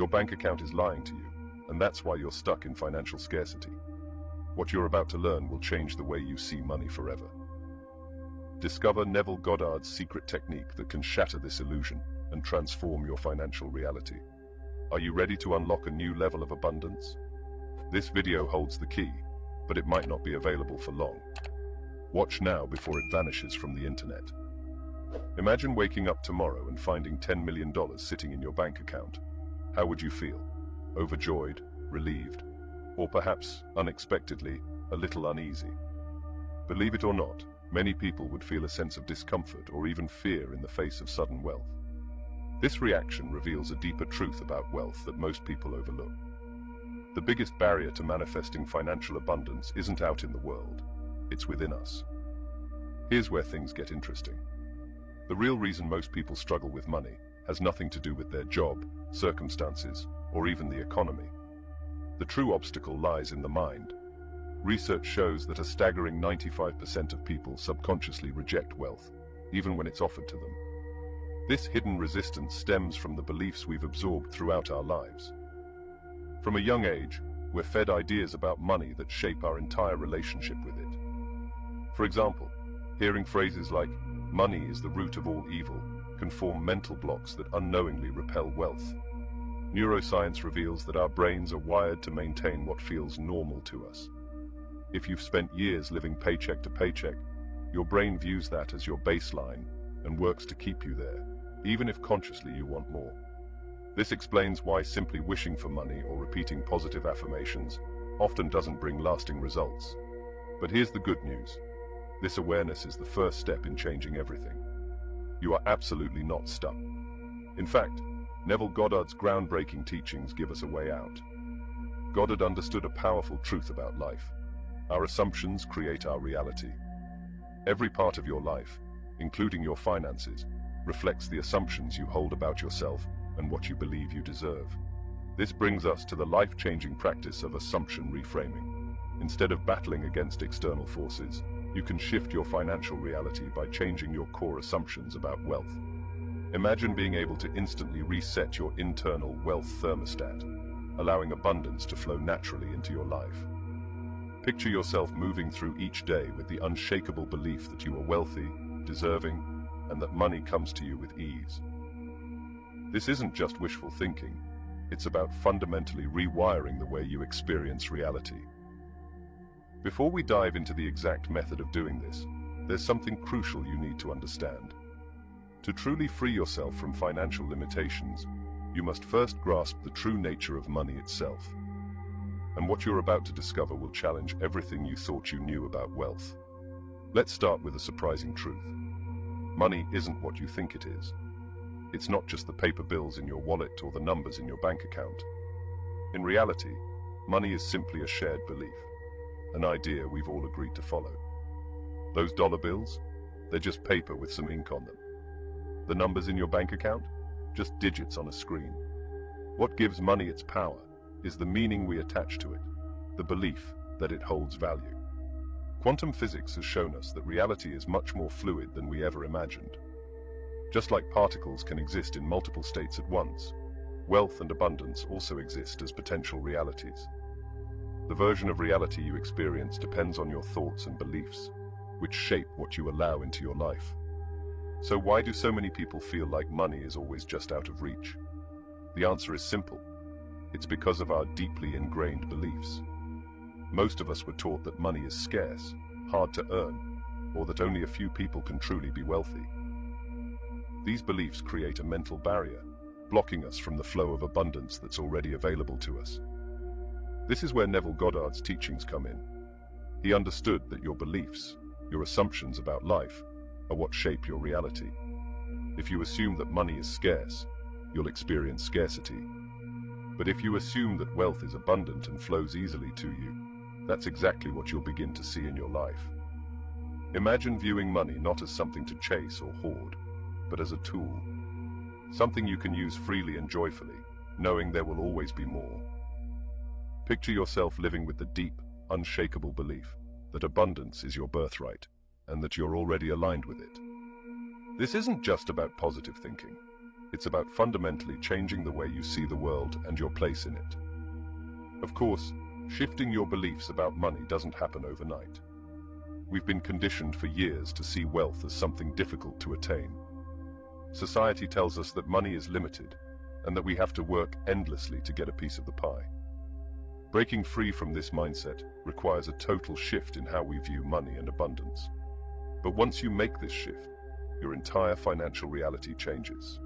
Your bank account is lying to you, and that's why you're stuck in financial scarcity. What you're about to learn will change the way you see money forever. Discover Neville Goddard's secret technique that can shatter this illusion and transform your financial reality. Are you ready to unlock a new level of abundance? This video holds the key, but it might not be available for long. Watch now before it vanishes from the internet. Imagine waking up tomorrow and finding $10 million sitting in your bank account. How would you feel? Overjoyed, relieved, or perhaps, unexpectedly, a little uneasy? Believe it or not, many people would feel a sense of discomfort or even fear in the face of sudden wealth. This reaction reveals a deeper truth about wealth that most people overlook. The biggest barrier to manifesting financial abundance isn't out in the world, it's within us. Here's where things get interesting. The real reason most people struggle with money has nothing to do with their job, circumstances, or even the economy. The true obstacle lies in the mind. Research shows that a staggering 95% of people subconsciously reject wealth, even when it's offered to them. This hidden resistance stems from the beliefs we've absorbed throughout our lives. From a young age, we're fed ideas about money that shape our entire relationship with it. For example, hearing phrases like, "money is the root of all evil," can form mental blocks that unknowingly repel wealth. Neuroscience reveals that our brains are wired to maintain what feels normal to us. If you've spent years living paycheck to paycheck, your brain views that as your baseline and works to keep you there, even if consciously you want more. This explains why simply wishing for money or repeating positive affirmations often doesn't bring lasting results. But here's the good news. This awareness is the first step in changing everything. You are absolutely not stuck. In fact, Neville Goddard's groundbreaking teachings give us a way out. Goddard understood a powerful truth about life. Our assumptions create our reality. Every part of your life, including your finances, reflects the assumptions you hold about yourself and what you believe you deserve. This brings us to the life-changing practice of assumption reframing. Instead of battling against external forces, you can shift your financial reality by changing your core assumptions about wealth. Imagine being able to instantly reset your internal wealth thermostat, allowing abundance to flow naturally into your life. Picture yourself moving through each day with the unshakable belief that you are wealthy, deserving, and that money comes to you with ease. This isn't just wishful thinking, it's about fundamentally rewiring the way you experience reality. Before we dive into the exact method of doing this, there's something crucial you need to understand. To truly free yourself from financial limitations, you must first grasp the true nature of money itself. And what you're about to discover will challenge everything you thought you knew about wealth. Let's start with a surprising truth. Money isn't what you think it is. It's not just the paper bills in your wallet or the numbers in your bank account. In reality, money is simply a shared belief, an idea we've all agreed to follow. Those dollar bills? They're just paper with some ink on them. The numbers in your bank account? Just digits on a screen. What gives money its power is the meaning we attach to it, the belief that it holds value. Quantum physics has shown us that reality is much more fluid than we ever imagined. Just like particles can exist in multiple states at once, wealth and abundance also exist as potential realities. The version of reality you experience depends on your thoughts and beliefs, which shape what you allow into your life. So why do so many people feel like money is always just out of reach? The answer is simple. It's because of our deeply ingrained beliefs. Most of us were taught that money is scarce, hard to earn, or that only a few people can truly be wealthy. These beliefs create a mental barrier, blocking us from the flow of abundance that's already available to us. This is where Neville Goddard's teachings come in. He understood that your beliefs, your assumptions about life, are what shape your reality. If you assume that money is scarce, you'll experience scarcity. But if you assume that wealth is abundant and flows easily to you, that's exactly what you'll begin to see in your life. Imagine viewing money not as something to chase or hoard, but as a tool. Something you can use freely and joyfully, knowing there will always be more. Picture yourself living with the deep, unshakable belief that abundance is your birthright, and that you're already aligned with it. This isn't just about positive thinking. It's about fundamentally changing the way you see the world and your place in it. Of course, shifting your beliefs about money doesn't happen overnight. We've been conditioned for years to see wealth as something difficult to attain. Society tells us that money is limited and that we have to work endlessly to get a piece of the pie. Breaking free from this mindset requires a total shift in how we view money and abundance. But once you make this shift, your entire financial reality changes.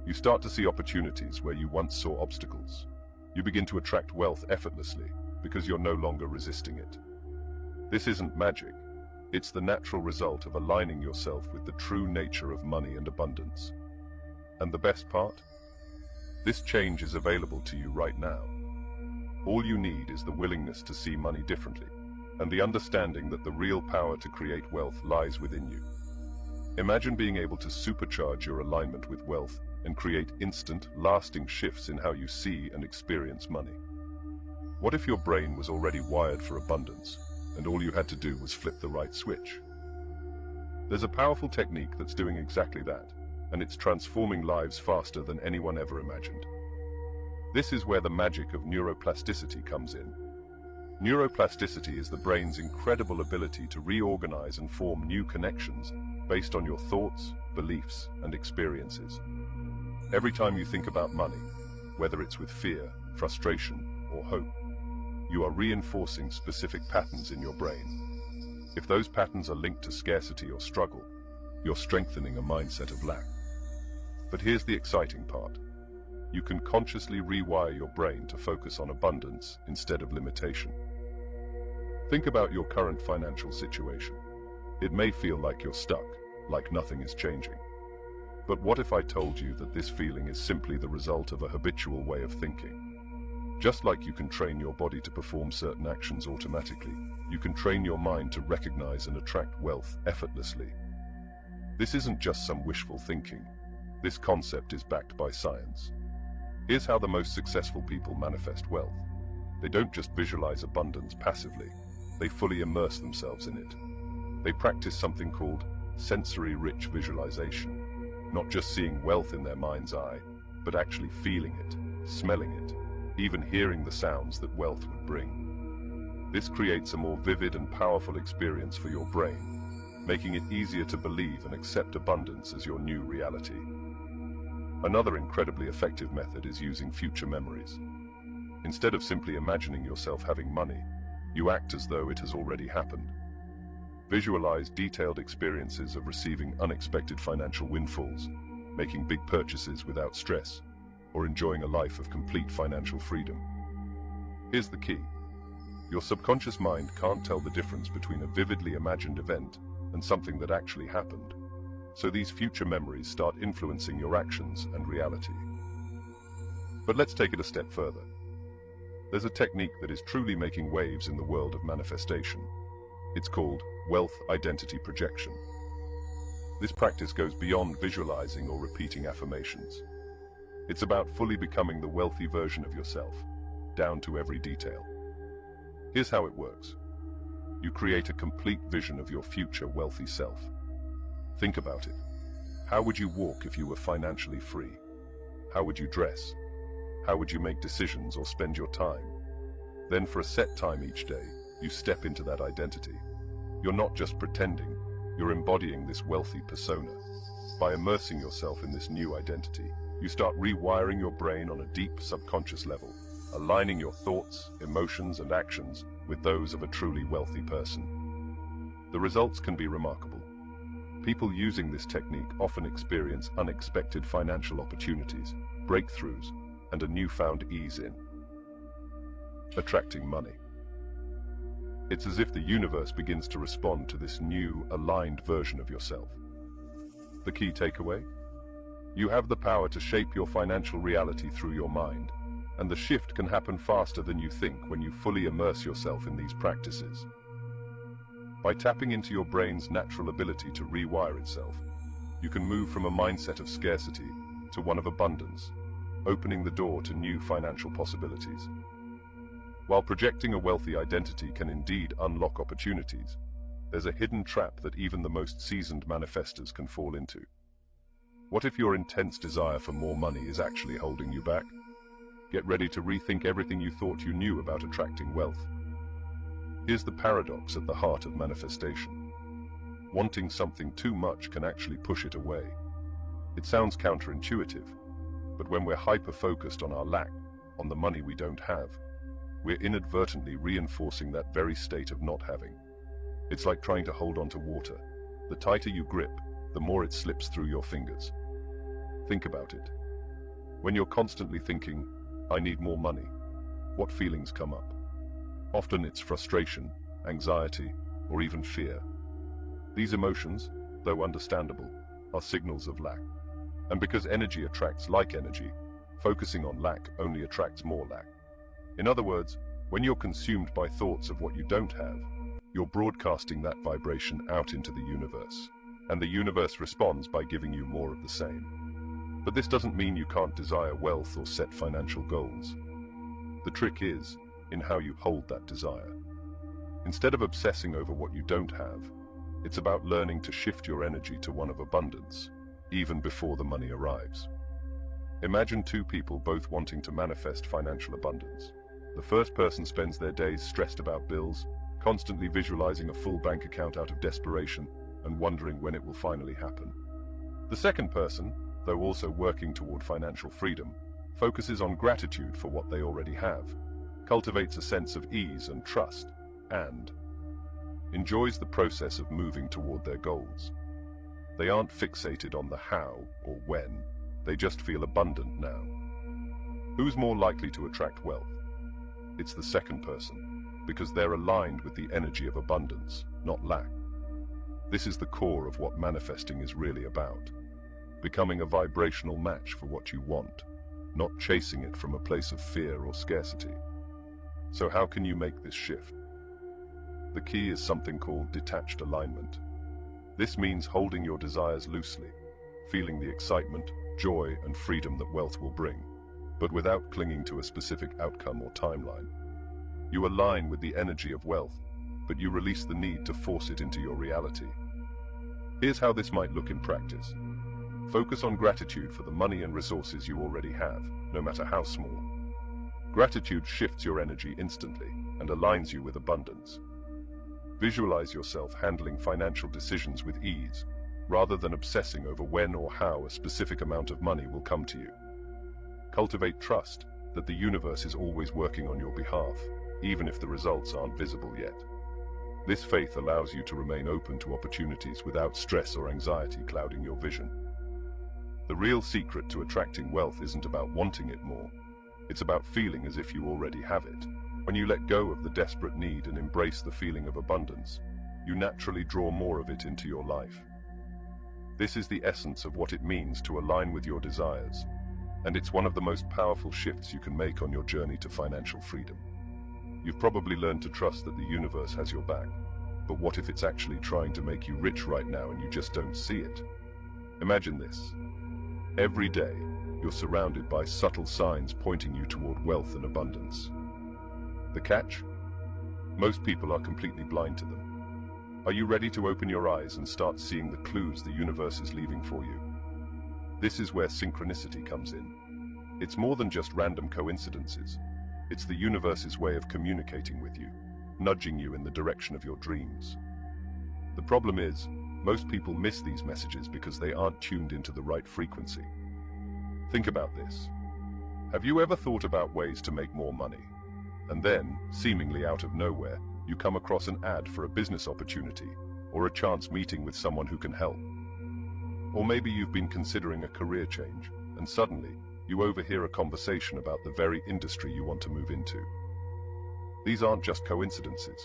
You start to see opportunities where you once saw obstacles. You begin to attract wealth effortlessly because you're no longer resisting it. This isn't magic. It's the natural result of aligning yourself with the true nature of money and abundance. And the best part? This change is available to you right now. All you need is the willingness to see money differently, and the understanding that the real power to create wealth lies within you. Imagine being able to supercharge your alignment with wealth and create instant, lasting shifts in how you see and experience money. What if your brain was already wired for abundance, and all you had to do was flip the right switch? There's a powerful technique that's doing exactly that, and it's transforming lives faster than anyone ever imagined. This is where the magic of neuroplasticity comes in. Neuroplasticity is the brain's incredible ability to reorganize and form new connections based on your thoughts, beliefs, and experiences. Every time you think about money, whether it's with fear, frustration, or hope, you are reinforcing specific patterns in your brain. If those patterns are linked to scarcity or struggle, you're strengthening a mindset of lack. But here's the exciting part. You can consciously rewire your brain to focus on abundance instead of limitation. Think about your current financial situation. It may feel like you're stuck, like nothing is changing. But what if I told you that this feeling is simply the result of a habitual way of thinking? Just like you can train your body to perform certain actions automatically, you can train your mind to recognize and attract wealth effortlessly. This isn't just some wishful thinking. This concept is backed by science. Here's how the most successful people manifest wealth. They don't just visualize abundance passively, they fully immerse themselves in it. They practice something called sensory-rich visualization, not just seeing wealth in their mind's eye, but actually feeling it, smelling it, even hearing the sounds that wealth would bring. This creates a more vivid and powerful experience for your brain, making it easier to believe and accept abundance as your new reality. Another incredibly effective method is using future memories. Instead of simply imagining yourself having money, you act as though it has already happened. Visualize detailed experiences of receiving unexpected financial windfalls, making big purchases without stress, or enjoying a life of complete financial freedom. Here's the key. Your subconscious mind can't tell the difference between a vividly imagined event and something that actually happened. So these future memories start influencing your actions and reality. But let's take it a step further. There's a technique that is truly making waves in the world of manifestation. It's called wealth identity projection. This practice goes beyond visualizing or repeating affirmations. It's about fully becoming the wealthy version of yourself, down to every detail. Here's how it works. You create a complete vision of your future wealthy self. Think about it. How would you walk if you were financially free? How would you dress? How would you make decisions or spend your time? Then for a set time each day, you step into that identity. You're not just pretending, you're embodying this wealthy persona. By immersing yourself in this new identity, you start rewiring your brain on a deep subconscious level, aligning your thoughts, emotions, and actions with those of a truly wealthy person. The results can be remarkable. People using this technique often experience unexpected financial opportunities, breakthroughs, and a newfound ease in attracting money. It's as if the universe begins to respond to this new, aligned version of yourself. The key takeaway? You have the power to shape your financial reality through your mind, and the shift can happen faster than you think when you fully immerse yourself in these practices. By tapping into your brain's natural ability to rewire itself, you can move from a mindset of scarcity to one of abundance, opening the door to new financial possibilities. While projecting a wealthy identity can indeed unlock opportunities, there's a hidden trap that even the most seasoned manifestors can fall into. What if your intense desire for more money is actually holding you back? Get ready to rethink everything you thought you knew about attracting wealth. Here's the paradox at the heart of manifestation. Wanting something too much can actually push it away. It sounds counterintuitive, but when we're hyper-focused on our lack, on the money we don't have, we're inadvertently reinforcing that very state of not having. It's like trying to hold on to water. The tighter you grip, the more it slips through your fingers. Think about it. When you're constantly thinking, I need more money, what feelings come up? Often it's frustration, anxiety, or even fear. These emotions, though understandable, are signals of lack. And because energy attracts like energy, focusing on lack only attracts more lack. In other words, when you're consumed by thoughts of what you don't have, you're broadcasting that vibration out into the universe. And the universe responds by giving you more of the same. But this doesn't mean you can't desire wealth or set financial goals. The trick is in how you hold that desire. Instead of obsessing over what you don't have, it's about learning to shift your energy to one of abundance, even before the money arrives. Imagine two people both wanting to manifest financial abundance. The first person spends their days stressed about bills, constantly visualizing a full bank account out of desperation and wondering when it will finally happen. The second person, though also working toward financial freedom, focuses on gratitude for what they already have, cultivates a sense of ease and trust, and enjoys the process of moving toward their goals. They aren't fixated on the how or when, they just feel abundant now. Who's more likely to attract wealth? It's the second person, because they're aligned with the energy of abundance, not lack. This is the core of what manifesting is really about. Becoming a vibrational match for what you want, not chasing it from a place of fear or scarcity. So how can you make this shift? The key is something called detached alignment. This means holding your desires loosely, feeling the excitement, joy, and freedom that wealth will bring, but without clinging to a specific outcome or timeline. You align with the energy of wealth, but you release the need to force it into your reality. Here's how this might look in practice. Focus on gratitude for the money and resources you already have, no matter how small. Gratitude shifts your energy instantly and aligns you with abundance. Visualize yourself handling financial decisions with ease, rather than obsessing over when or how a specific amount of money will come to you. Cultivate trust that the universe is always working on your behalf, even if the results aren't visible yet. This faith allows you to remain open to opportunities without stress or anxiety clouding your vision. The real secret to attracting wealth isn't about wanting it more. It's about feeling as if you already have it. When you let go of the desperate need and embrace the feeling of abundance, you naturally draw more of it into your life. This is the essence of what it means to align with your desires, and it's one of the most powerful shifts you can make on your journey to financial freedom. You've probably learned to trust that the universe has your back, but what if it's actually trying to make you rich right now and you just don't see it? Imagine this. Every day, you're surrounded by subtle signs pointing you toward wealth and abundance. The catch? Most people are completely blind to them. Are you ready to open your eyes and start seeing the clues the universe is leaving for you? This is where synchronicity comes in. It's more than just random coincidences. It's the universe's way of communicating with you, nudging you in the direction of your dreams. The problem is, most people miss these messages because they aren't tuned into the right frequency. Think about this. Have you ever thought about ways to make more money? And then, seemingly out of nowhere, you come across an ad for a business opportunity or a chance meeting with someone who can help. Or maybe you've been considering a career change, and suddenly, you overhear a conversation about the very industry you want to move into. These aren't just coincidences.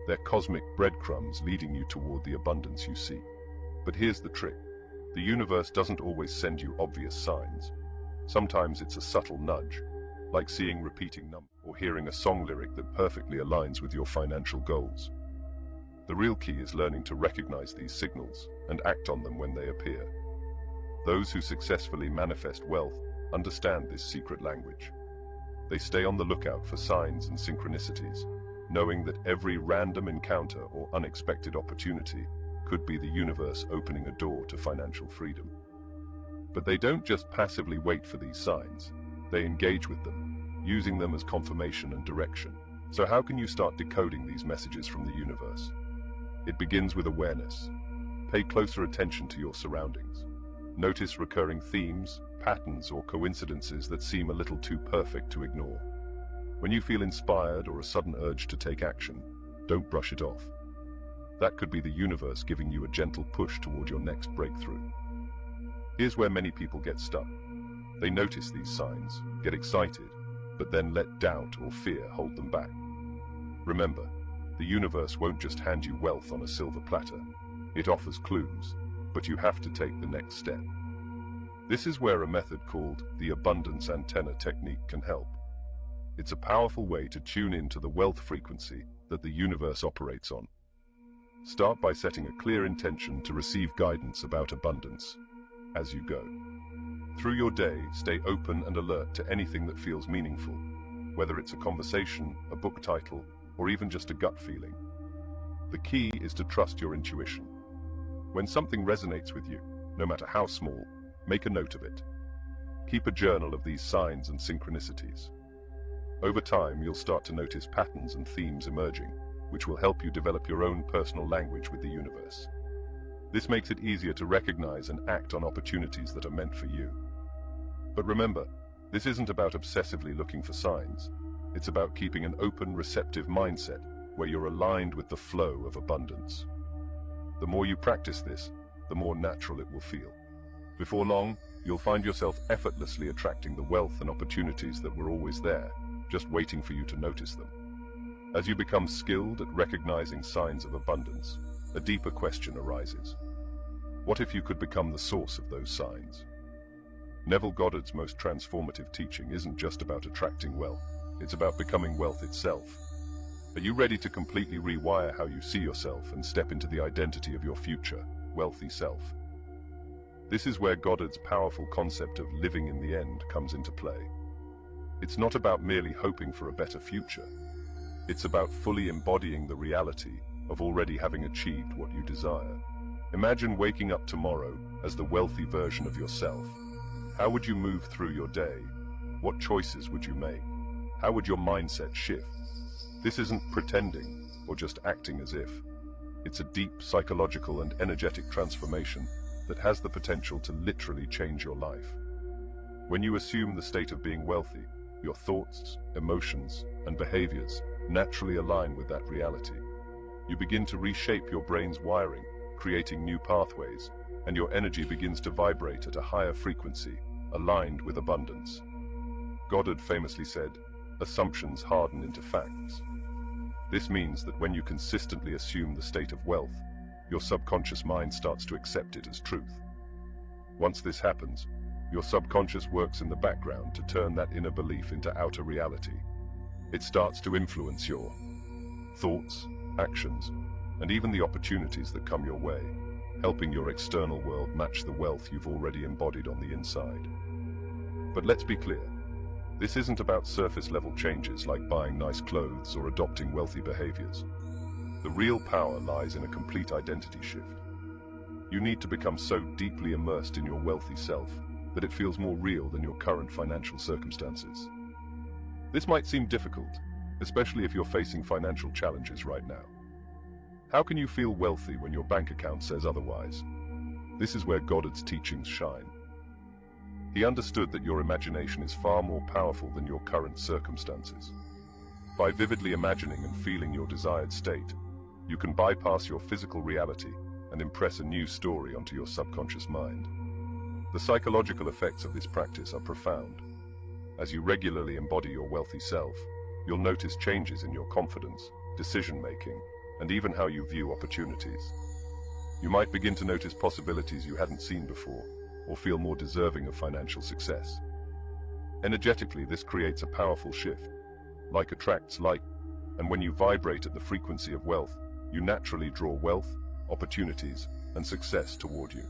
They're cosmic breadcrumbs leading you toward the abundance you seek. But here's the trick. The universe doesn't always send you obvious signs. Sometimes it's a subtle nudge, like seeing repeating numbers or hearing a song lyric that perfectly aligns with your financial goals. The real key is learning to recognize these signals and act on them when they appear. Those who successfully manifest wealth understand this secret language. They stay on the lookout for signs and synchronicities, knowing that every random encounter or unexpected opportunity could be the universe opening a door to financial freedom. But they don't just passively wait for these signs. They engage with them, using them as confirmation and direction. So how can you start decoding these messages from the universe? It begins with awareness. Pay closer attention to your surroundings. Notice recurring themes, patterns, or coincidences that seem a little too perfect to ignore. When you feel inspired or a sudden urge to take action, don't brush it off. That could be the universe giving you a gentle push toward your next breakthrough. Here's where many people get stuck. They notice these signs, get excited, but then let doubt or fear hold them back. Remember, the universe won't just hand you wealth on a silver platter. It offers clues, but you have to take the next step. This is where a method called the abundance antenna technique can help. It's a powerful way to tune into the wealth frequency that the universe operates on. Start by setting a clear intention to receive guidance about abundance as you go. Through your day, stay open and alert to anything that feels meaningful, whether it's a conversation, a book title, or even just a gut feeling. The key is to trust your intuition. When something resonates with you, no matter how small, make a note of it. Keep a journal of these signs and synchronicities. Over time, you'll start to notice patterns and themes emerging, which will help you develop your own personal language with the universe. This makes it easier to recognize and act on opportunities that are meant for you. But remember, this isn't about obsessively looking for signs. It's about keeping an open, receptive mindset where you're aligned with the flow of abundance. The more you practice this, the more natural it will feel. Before long, you'll find yourself effortlessly attracting the wealth and opportunities that were always there, just waiting for you to notice them. As you become skilled at recognizing signs of abundance, a deeper question arises. What if you could become the source of those signs? Neville Goddard's most transformative teaching isn't just about attracting wealth, it's about becoming wealth itself. Are you ready to completely rewire how you see yourself and step into the identity of your future, wealthy self? This is where Goddard's powerful concept of living in the end comes into play. It's not about merely hoping for a better future. It's about fully embodying the reality of already having achieved what you desire. Imagine waking up tomorrow as the wealthy version of yourself. How would you move through your day? What choices would you make? How would your mindset shift? This isn't pretending or just acting as if. It's a deep psychological and energetic transformation that has the potential to literally change your life. When you assume the state of being wealthy, your thoughts, emotions, and behaviors naturally align with that reality. You begin to reshape your brain's wiring, creating new pathways, and your energy begins to vibrate at a higher frequency, aligned with abundance. Goddard famously said, "Assumptions harden into facts." This means that when you consistently assume the state of wealth, your subconscious mind starts to accept it as truth. Once this happens, your subconscious works in the background to turn that inner belief into outer reality. It starts to influence your thoughts, actions, and even the opportunities that come your way, helping your external world match the wealth you've already embodied on the inside. But let's be clear, this isn't about surface-level changes like buying nice clothes or adopting wealthy behaviors. The real power lies in a complete identity shift. You need to become so deeply immersed in your wealthy self that it feels more real than your current financial circumstances. This might seem difficult, especially if you're facing financial challenges right now. How can you feel wealthy when your bank account says otherwise? This is where Goddard's teachings shine. He understood that your imagination is far more powerful than your current circumstances. By vividly imagining and feeling your desired state, you can bypass your physical reality and impress a new story onto your subconscious mind. The psychological effects of this practice are profound. As you regularly embody your wealthy self, you'll notice changes in your confidence, decision-making, and even how you view opportunities. You might begin to notice possibilities you hadn't seen before, or feel more deserving of financial success. Energetically, this creates a powerful shift. Like attracts like, and when you vibrate at the frequency of wealth, you naturally draw wealth, opportunities, and success toward you.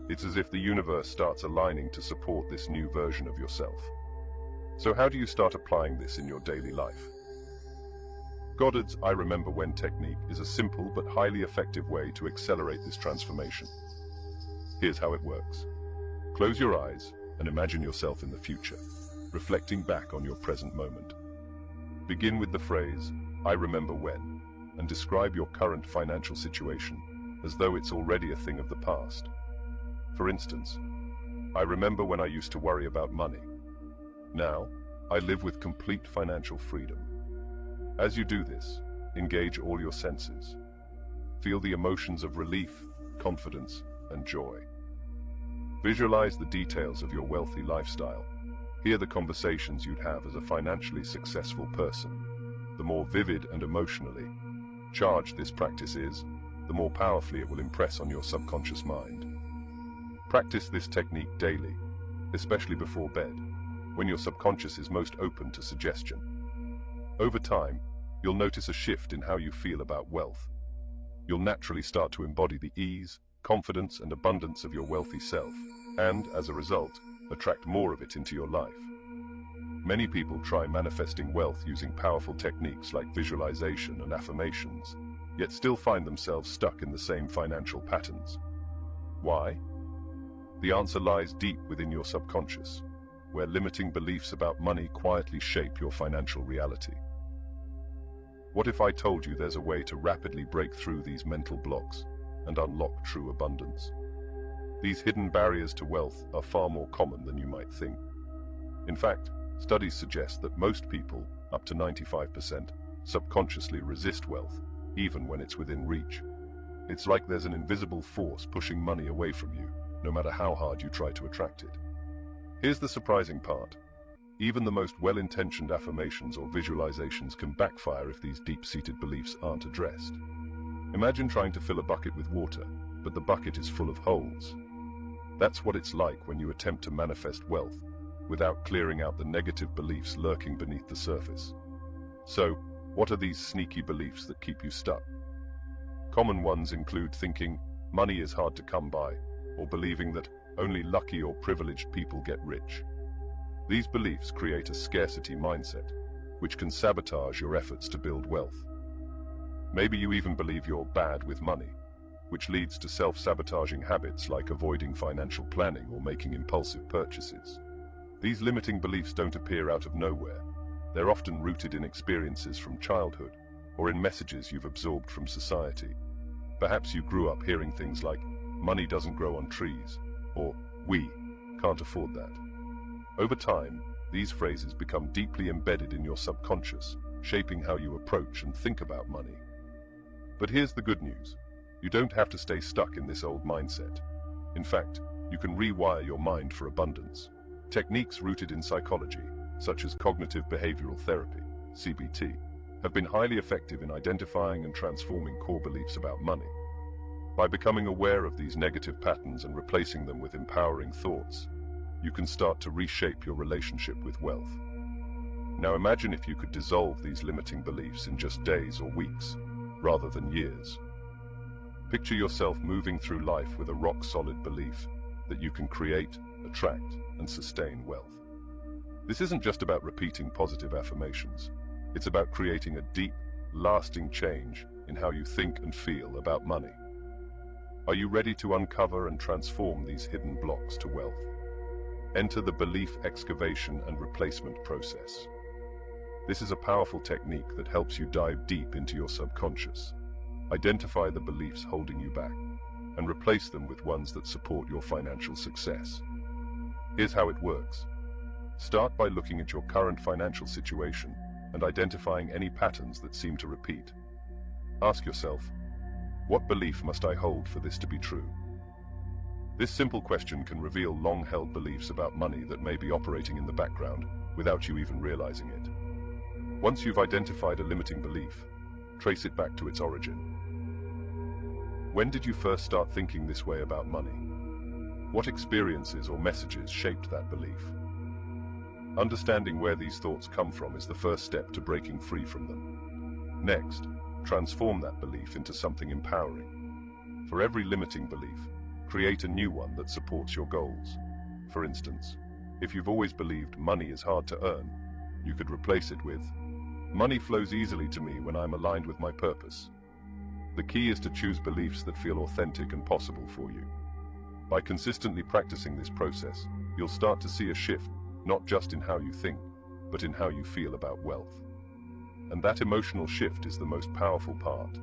It's as if the universe starts aligning to support this new version of yourself. So how do you start applying this in your daily life? Goddard's I Remember When technique is a simple but highly effective way to accelerate this transformation. Here's how it works. Close your eyes and imagine yourself in the future, reflecting back on your present moment. Begin with the phrase, "I remember when," and describe your current financial situation as though it's already a thing of the past. For instance, "I remember when I used to worry about money. Now, I live with complete financial freedom." As you do this, engage all your senses. Feel the emotions of relief, confidence, and joy. Visualize the details of your wealthy lifestyle. Hear the conversations you'd have as a financially successful person. The more vivid and emotionally charged this practice is, the more powerfully it will impress on your subconscious mind. Practice this technique daily, especially before bed, when your subconscious is most open to suggestion. Over time, you'll notice a shift in how you feel about wealth. You'll naturally start to embody the ease, confidence, and abundance of your wealthy self, and, as a result, attract more of it into your life. Many people try manifesting wealth using powerful techniques like visualization and affirmations, yet still find themselves stuck in the same financial patterns. Why? The answer lies deep within your subconscious, where limiting beliefs about money quietly shape your financial reality. What if I told you there's a way to rapidly break through these mental blocks and unlock true abundance? These hidden barriers to wealth are far more common than you might think. In fact, studies suggest that most people, up to 95%, subconsciously resist wealth, even when it's within reach. It's like there's an invisible force pushing money away from you, no matter how hard you try to attract it. Here's the surprising part. Even the most well-intentioned affirmations or visualizations can backfire if these deep-seated beliefs aren't addressed. Imagine trying to fill a bucket with water, but the bucket is full of holes. That's what it's like when you attempt to manifest wealth, without clearing out the negative beliefs lurking beneath the surface. So, what are these sneaky beliefs that keep you stuck? Common ones include thinking money is hard to come by, or believing that only lucky or privileged people get rich. These beliefs create a scarcity mindset, which can sabotage your efforts to build wealth. Maybe you even believe you're bad with money, which leads to self-sabotaging habits like avoiding financial planning or making impulsive purchases. These limiting beliefs don't appear out of nowhere. They're often rooted in experiences from childhood or in messages you've absorbed from society. Perhaps you grew up hearing things like, "Money doesn't grow on trees," or "We can't afford that." Over time, these phrases become deeply embedded in your subconscious, shaping how you approach and think about money. But here's the good news. You don't have to stay stuck in this old mindset. In fact, you can rewire your mind for abundance. Techniques rooted in psychology, such as cognitive behavioral therapy, CBT, have been highly effective in identifying and transforming core beliefs about money. By becoming aware of these negative patterns and replacing them with empowering thoughts, you can start to reshape your relationship with wealth. Now imagine if you could dissolve these limiting beliefs in just days or weeks, rather than years. Picture yourself moving through life with a rock-solid belief that you can create, attract, and sustain wealth. This isn't just about repeating positive affirmations. It's about creating a deep, lasting change in how you think and feel about money. Are you ready to uncover and transform these hidden blocks to wealth? Enter the belief excavation and replacement process. This is a powerful technique that helps you dive deep into your subconscious, identify the beliefs holding you back, and replace them with ones that support your financial success. Here's how it works. Start by looking at your current financial situation and identifying any patterns that seem to repeat. Ask yourself, what belief must I hold for this to be true? This simple question can reveal long-held beliefs about money that may be operating in the background without you even realizing it. Once you've identified a limiting belief, trace it back to its origin. When did you first start thinking this way about money? What experiences or messages shaped that belief? Understanding where these thoughts come from is the first step to breaking free from them. Next, transform that belief into something empowering. For every limiting belief, create a new one that supports your goals. For instance, if you've always believed money is hard to earn, you could replace it with, "Money flows easily to me when I'm aligned with my purpose." The key is to choose beliefs that feel authentic and possible for you. By consistently practicing this process, you'll start to see a shift, not just in how you think, but in how you feel about wealth. And that emotional shift is the most powerful part.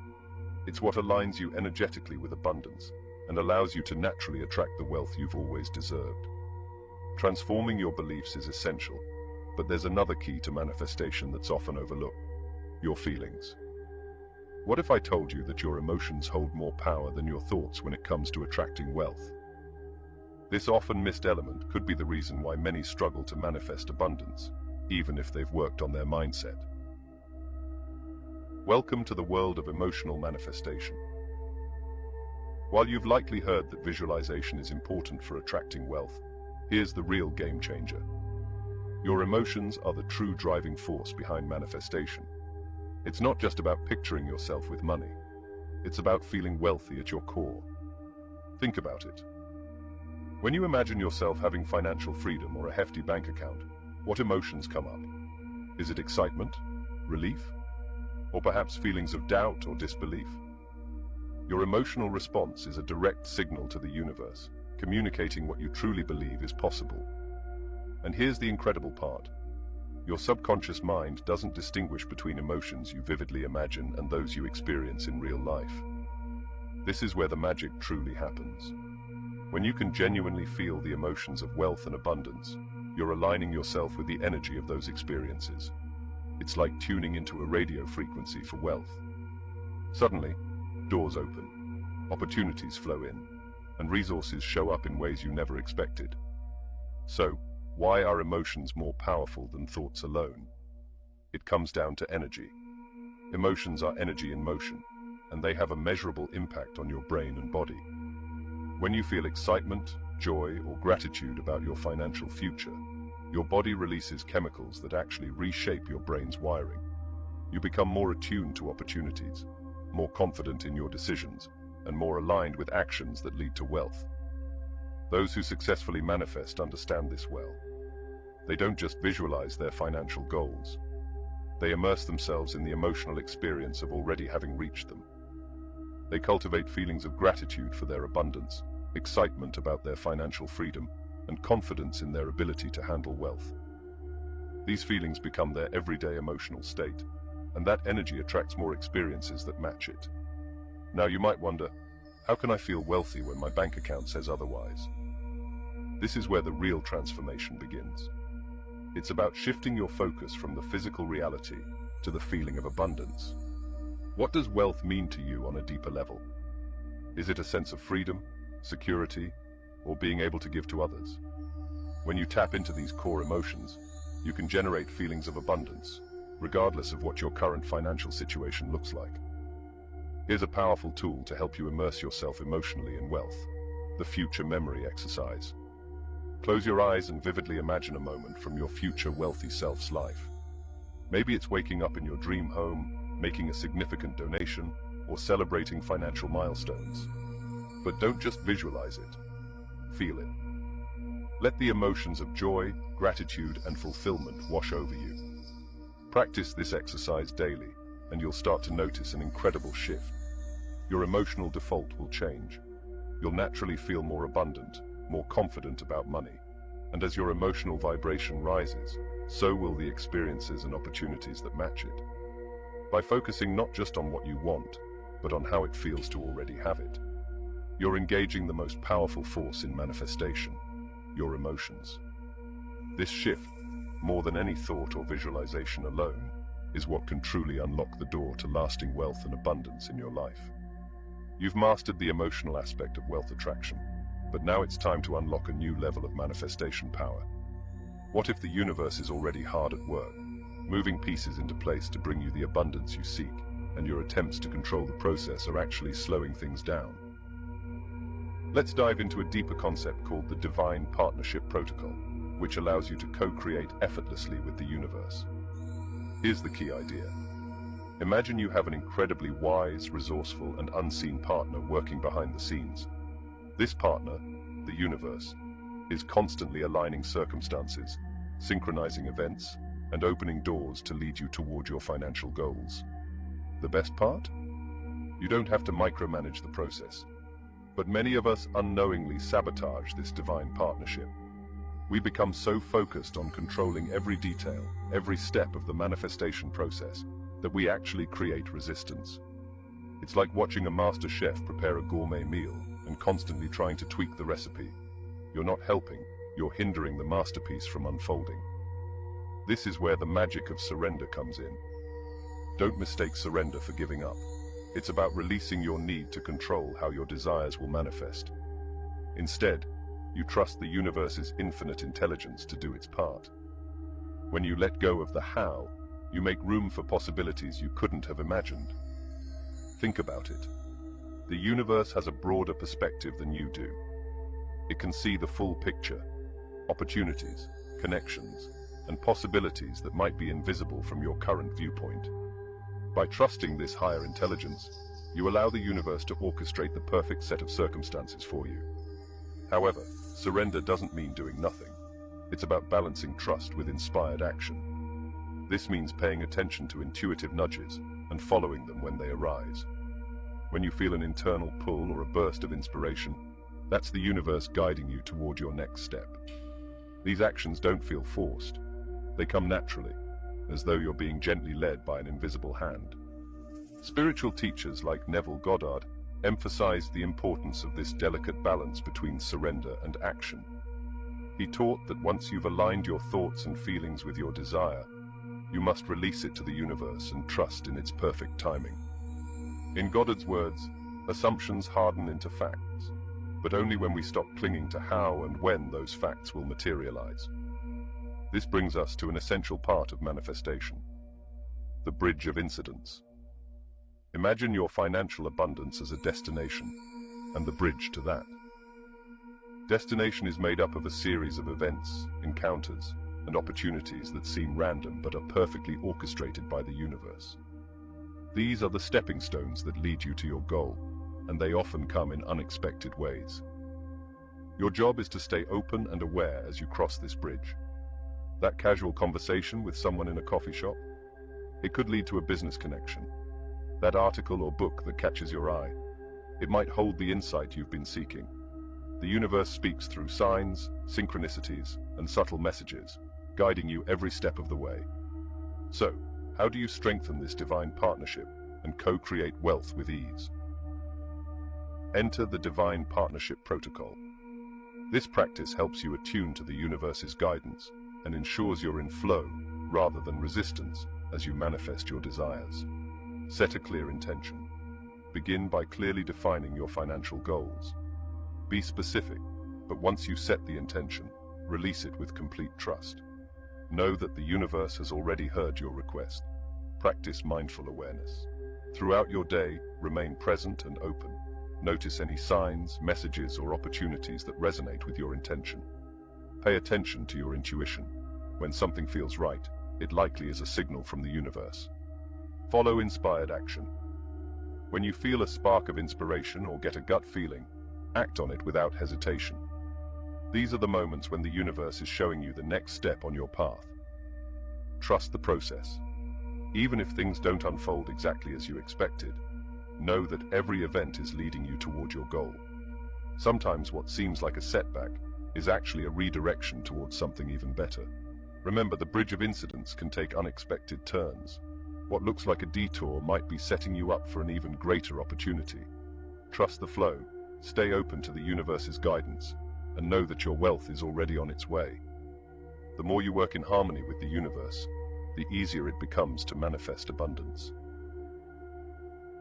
It's what aligns you energetically with abundance and allows you to naturally attract the wealth you've always deserved. Transforming your beliefs is essential, but there's another key to manifestation that's often overlooked: your feelings. What if I told you that your emotions hold more power than your thoughts when it comes to attracting wealth? This often missed element could be the reason why many struggle to manifest abundance, even if they've worked on their mindset. Welcome to the world of emotional manifestation. While you've likely heard that visualization is important for attracting wealth, here's the real game changer. Your emotions are the true driving force behind manifestation. It's not just about picturing yourself with money. It's about feeling wealthy at your core. Think about it. When you imagine yourself having financial freedom or a hefty bank account, what emotions come up? Is it excitement, relief, or perhaps feelings of doubt or disbelief? Your emotional response is a direct signal to the universe, communicating what you truly believe is possible. And here's the incredible part. Your subconscious mind doesn't distinguish between emotions you vividly imagine and those you experience in real life. This is where the magic truly happens. When you can genuinely feel the emotions of wealth and abundance, you're aligning yourself with the energy of those experiences. It's like tuning into a radio frequency for wealth. Suddenly, doors open, opportunities flow in, and resources show up in ways you never expected. So, why are emotions more powerful than thoughts alone? It comes down to energy. Emotions are energy in motion, and they have a measurable impact on your brain and body. When you feel excitement, joy, or gratitude about your financial future, your body releases chemicals that actually reshape your brain's wiring. You become more attuned to opportunities, more confident in your decisions, and more aligned with actions that lead to wealth. Those who successfully manifest understand this well. They don't just visualize their financial goals. They immerse themselves in the emotional experience of already having reached them. They cultivate feelings of gratitude for their abundance, excitement about their financial freedom, and confidence in their ability to handle wealth. These feelings become their everyday emotional state, and that energy attracts more experiences that match it. Now you might wonder, how can I feel wealthy when my bank account says otherwise? This is where the real transformation begins. It's about shifting your focus from the physical reality to the feeling of abundance. What does wealth mean to you on a deeper level? Is it a sense of freedom, security, or being able to give to others? When you tap into these core emotions, you can generate feelings of abundance, regardless of what your current financial situation looks like. Here's a powerful tool to help you immerse yourself emotionally in wealth: the future memory exercise. Close your eyes and vividly imagine a moment from your future wealthy self's life. Maybe it's waking up in your dream home, making a significant donation, or celebrating financial milestones. But don't just visualize it. Feel it. Let the emotions of joy, gratitude, and fulfillment wash over you. Practice this exercise daily, and you'll start to notice an incredible shift. Your emotional default will change. You'll naturally feel more abundant, more confident about money. And as your emotional vibration rises, so will the experiences and opportunities that match it. By focusing not just on what you want, but on how it feels to already have it, you're engaging the most powerful force in manifestation: your emotions. This shift, more than any thought or visualization alone, is what can truly unlock the door to lasting wealth and abundance in your life. You've mastered the emotional aspect of wealth attraction, but now it's time to unlock a new level of manifestation power. What if the universe is already hard at work, moving pieces into place to bring you the abundance you seek, and your attempts to control the process are actually slowing things down? Let's dive into a deeper concept called the Divine Partnership Protocol, which allows you to co-create effortlessly with the universe. Here's the key idea. Imagine you have an incredibly wise, resourceful, and unseen partner working behind the scenes. This partner, the universe, is constantly aligning circumstances, synchronizing events, and opening doors to lead you toward your financial goals. The best part? You don't have to micromanage the process. But many of us unknowingly sabotage this divine partnership. We become so focused on controlling every detail, every step of the manifestation process, that we actually create resistance. It's like watching a master chef prepare a gourmet meal and constantly trying to tweak the recipe. You're not helping, you're hindering the masterpiece from unfolding. This is where the magic of surrender comes in. Don't mistake surrender for giving up. It's about releasing your need to control how your desires will manifest. Instead, you trust the universe's infinite intelligence to do its part. When you let go of the how, you make room for possibilities you couldn't have imagined. Think about it. The universe has a broader perspective than you do. It can see the full picture, opportunities, connections, and possibilities that might be invisible from your current viewpoint. By trusting this higher intelligence, you allow the universe to orchestrate the perfect set of circumstances for you. However, surrender doesn't mean doing nothing. It's about balancing trust with inspired action. This means paying attention to intuitive nudges and following them when they arise. When you feel an internal pull or a burst of inspiration, that's the universe guiding you toward your next step. These actions don't feel forced. They come naturally, as though you're being gently led by an invisible hand. Spiritual teachers like Neville emphasized the importance of this delicate balance between surrender and action. He taught that once you've aligned your thoughts and feelings with your desire, you must release it to the universe and trust in its perfect timing. In Goddard's words, assumptions harden into facts, but only when we stop clinging to how and when those facts will materialize. This brings us to an essential part of manifestation: the bridge of incidence. Imagine your financial abundance as a destination, and the bridge to that. Destination is made up of a series of events, encounters, and opportunities that seem random but are perfectly orchestrated by the universe. These are the stepping stones that lead you to your goal, and they often come in unexpected ways. Your job is to stay open and aware as you cross this bridge. That casual conversation with someone in a coffee shop? It could lead to a business connection. That article or book that catches your eye? It might hold the insight you've been seeking. The universe speaks through signs, synchronicities, and subtle messages, guiding you every step of the way. So, how do you strengthen this divine partnership and co-create wealth with ease? Enter the Divine Partnership Protocol. This practice helps you attune to the universe's guidance and ensures you're in flow rather than resistance as you manifest your desires. Set a clear intention. Begin by clearly defining your financial goals. Be specific, but once you set the intention, release it with complete trust. Know that the universe has already heard your request. Practice mindful awareness. Throughout your day, remain present and open. Notice any signs, messages, or opportunities that resonate with your intention. Pay attention to your intuition. When something feels right, it likely is a signal from the universe. Follow inspired action. When you feel a spark of inspiration or get a gut feeling, act on it without hesitation. These are the moments when the universe is showing you the next step on your path. Trust the process. Even if things don't unfold exactly as you expected, know that every event is leading you toward your goal. Sometimes what seems like a setback is actually a redirection towards something even better. Remember, the bridge of incidents can take unexpected turns. What looks like a detour might be setting you up for an even greater opportunity. Trust the flow, stay open to the universe's guidance, and know that your wealth is already on its way. The more you work in harmony with the universe, the easier it becomes to manifest abundance.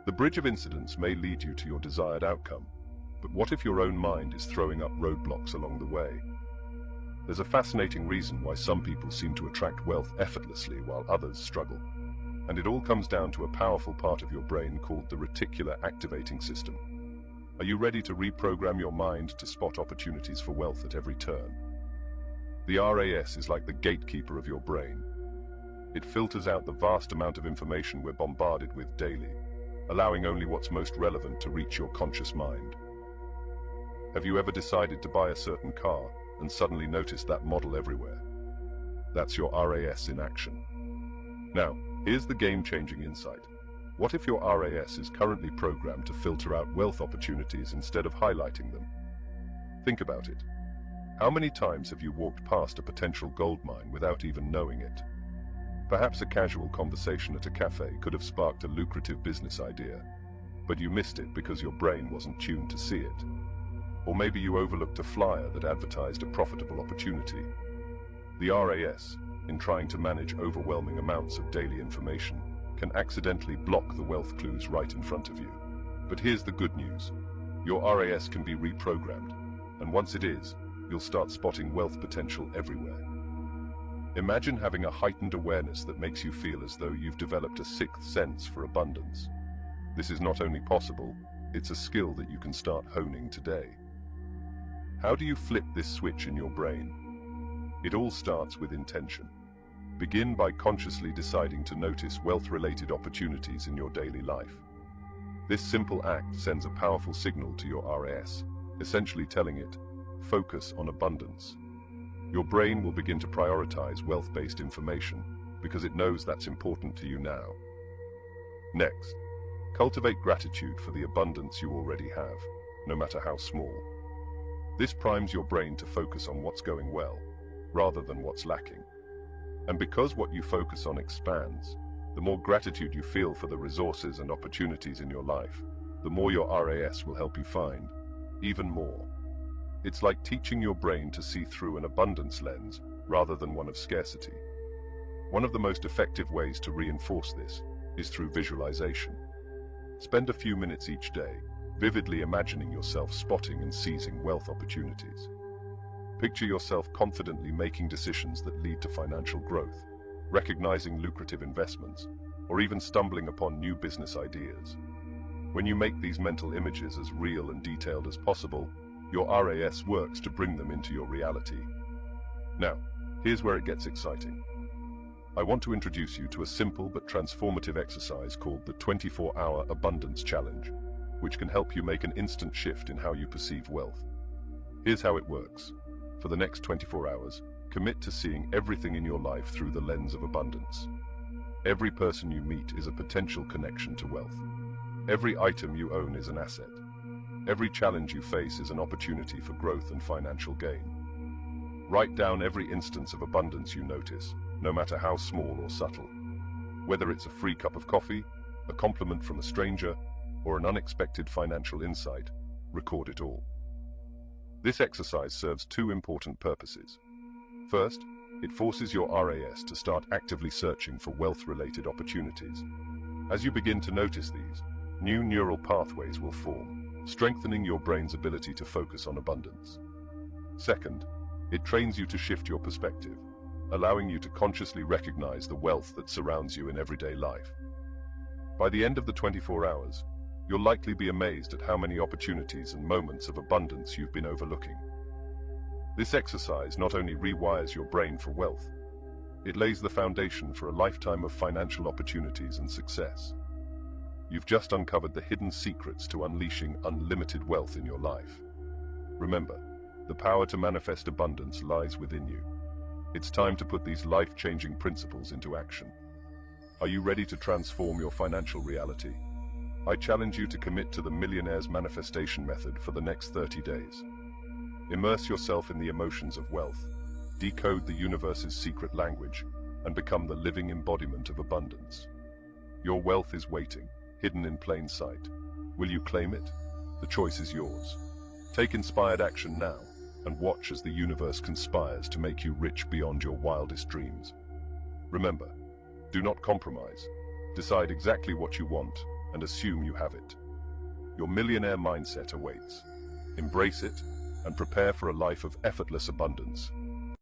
The bridge of incidents may lead you to your desired outcome, but what if your own mind is throwing up roadblocks along the way? There's a fascinating reason why some people seem to attract wealth effortlessly while others struggle. And it all comes down to a powerful part of your brain called the reticular activating system. Are you ready to reprogram your mind to spot opportunities for wealth at every turn? The RAS is like the gatekeeper of your brain. It filters out the vast amount of information we're bombarded with daily, allowing only what's most relevant to reach your conscious mind. Have you ever decided to buy a certain car and suddenly noticed that model everywhere? That's your RAS in action. Now, here's the game-changing insight. What if your RAS is currently programmed to filter out wealth opportunities instead of highlighting them? Think about it. How many times have you walked past a potential gold mine without even knowing it? Perhaps a casual conversation at a cafe could have sparked a lucrative business idea, but you missed it because your brain wasn't tuned to see it. Or maybe you overlooked a flyer that advertised a profitable opportunity. The RAS, in trying to manage overwhelming amounts of daily information, can accidentally block the wealth clues right in front of you. But here's the good news. Your RAS can be reprogrammed, and once it is, you'll start spotting wealth potential everywhere. Imagine having a heightened awareness that makes you feel as though you've developed a sixth sense for abundance. This is not only possible, it's a skill that you can start honing today. How do you flip this switch in your brain? It all starts with intention. Begin by consciously deciding to notice wealth-related opportunities in your daily life. This simple act sends a powerful signal to your RAS, essentially telling it, focus on abundance. Your brain will begin to prioritize wealth-based information because it knows that's important to you now. Next, cultivate gratitude for the abundance you already have, no matter how small. This primes your brain to focus on what's going well, rather than what's lacking. And because what you focus on expands, the more gratitude you feel for the resources and opportunities in your life, the more your RAS will help you find even more. It's like teaching your brain to see through an abundance lens rather than one of scarcity. One of the most effective ways to reinforce this is through visualization. Spend a few minutes each day vividly imagining yourself spotting and seizing wealth opportunities. Picture yourself confidently making decisions that lead to financial growth, recognizing lucrative investments, or even stumbling upon new business ideas. When you make these mental images as real and detailed as possible, your RAS works to bring them into your reality. Now, here's where it gets exciting. I want to introduce you to a simple but transformative exercise called the 24-Hour Abundance Challenge, which can help you make an instant shift in how you perceive wealth. Here's how it works. For the next 24 hours, commit to seeing everything in your life through the lens of abundance. Every person you meet is a potential connection to wealth. Every item you own is an asset. Every challenge you face is an opportunity for growth and financial gain. Write down every instance of abundance you notice, no matter how small or subtle. Whether it's a free cup of coffee, a compliment from a stranger, or an unexpected financial insight, record it all. This exercise serves two important purposes. First, it forces your RAS to start actively searching for wealth-related opportunities. As you begin to notice these, new neural pathways will form, strengthening your brain's ability to focus on abundance. Second, it trains you to shift your perspective, allowing you to consciously recognize the wealth that surrounds you in everyday life. By the end of the 24 hours, you'll likely be amazed at how many opportunities and moments of abundance you've been overlooking. This exercise not only rewires your brain for wealth, it lays the foundation for a lifetime of financial opportunities and success. You've just uncovered the hidden secrets to unleashing unlimited wealth in your life. Remember, the power to manifest abundance lies within you. It's time to put these life-changing principles into action. Are you ready to transform your financial reality? I challenge you to commit to the Millionaire's Manifestation Method for the next 30 days. Immerse yourself in the emotions of wealth, decode the universe's secret language, and become the living embodiment of abundance. Your wealth is waiting, hidden in plain sight. Will you claim it? The choice is yours. Take inspired action now, and watch as the universe conspires to make you rich beyond your wildest dreams. Remember, do not compromise. Decide exactly what you want, and assume you have it. Your millionaire mindset awaits. Embrace it, and prepare for a life of effortless abundance.